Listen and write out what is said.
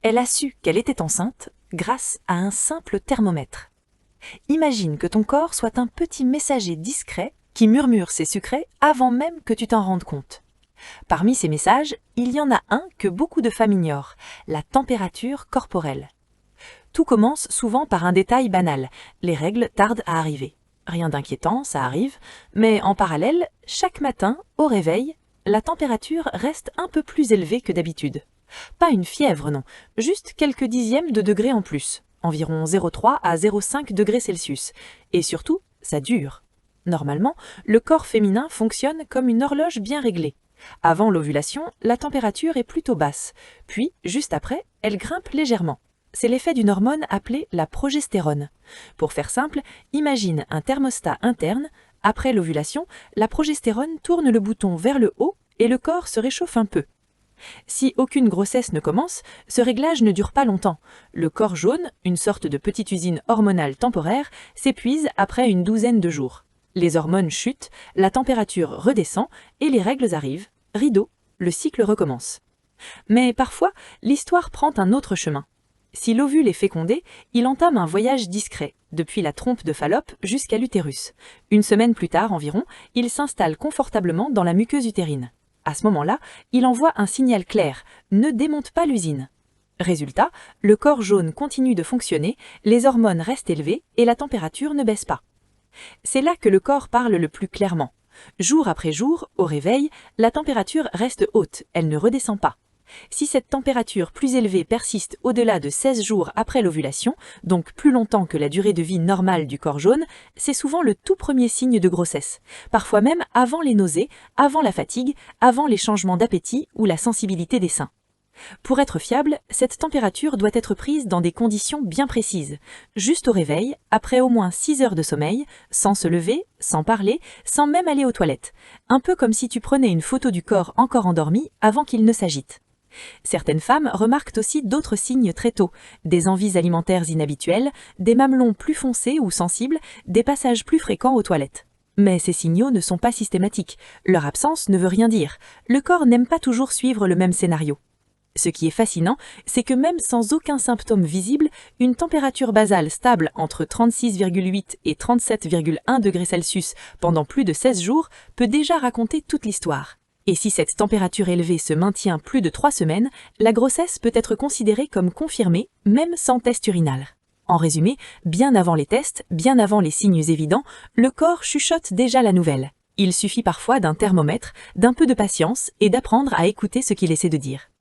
Elle a su qu'elle était enceinte grâce à un simple thermomètre. Imagine que ton corps soit un petit messager discret qui murmure ses secrets avant même que tu t'en rendes compte. Parmi ces messages, il y en a un que beaucoup de femmes ignorent, la température corporelle. Tout commence souvent par un détail banal, les règles tardent à arriver. Rien d'inquiétant, ça arrive, mais en parallèle, chaque matin, au réveil, la température reste un peu plus élevée que d'habitude. Pas une fièvre, non, juste quelques dixièmes de degrés en plus, environ 0,3 à 0,5 degrés Celsius. Et surtout, ça dure. Normalement, le corps féminin fonctionne comme une horloge bien réglée. Avant l'ovulation, la température est plutôt basse, puis, juste après, elle grimpe légèrement. C'est l'effet d'une hormone appelée la progestérone. Pour faire simple, imagine un thermostat interne. Après l'ovulation, la progestérone tourne le bouton vers le haut et le corps se réchauffe un peu. Si aucune grossesse ne commence, ce réglage ne dure pas longtemps. Le corps jaune, une sorte de petite usine hormonale temporaire, s'épuise après une douzaine de jours. Les hormones chutent, la température redescend et les règles arrivent. Rideau, le cycle recommence. Mais parfois, l'histoire prend un autre chemin. Si l'ovule est fécondé, il entame un voyage discret, depuis la trompe de Fallope jusqu'à l'utérus. Une semaine plus tard environ, il s'installe confortablement dans la muqueuse utérine. À ce moment-là, il envoie un signal clair, ne démonte pas l'usine. Résultat, le corps jaune continue de fonctionner, les hormones restent élevées et la température ne baisse pas. C'est là que le corps parle le plus clairement. Jour après jour, au réveil, la température reste haute, elle ne redescend pas. Si cette température plus élevée persiste au-delà de 16 jours après l'ovulation, donc plus longtemps que la durée de vie normale du corps jaune, c'est souvent le tout premier signe de grossesse. Parfois même avant les nausées, avant la fatigue, avant les changements d'appétit ou la sensibilité des seins. Pour être fiable, cette température doit être prise dans des conditions bien précises. Juste au réveil, après au moins 6 heures de sommeil, sans se lever, sans parler, sans même aller aux toilettes. Un peu comme si tu prenais une photo du corps encore endormi avant qu'il ne s'agite. Certaines femmes remarquent aussi d'autres signes très tôt, des envies alimentaires inhabituelles, des mamelons plus foncés ou sensibles, des passages plus fréquents aux toilettes. Mais ces signaux ne sont pas systématiques, leur absence ne veut rien dire, le corps n'aime pas toujours suivre le même scénario. Ce qui est fascinant, c'est que même sans aucun symptôme visible, une température basale stable entre 36,8 et 37,1 degrés Celsius pendant plus de 16 jours peut déjà raconter toute l'histoire. Et si cette température élevée se maintient plus de 3 semaines, la grossesse peut être considérée comme confirmée, même sans test urinal. En résumé, bien avant les tests, bien avant les signes évidents, le corps chuchote déjà la nouvelle. Il suffit parfois d'un thermomètre, d'un peu de patience et d'apprendre à écouter ce qu'il essaie de dire.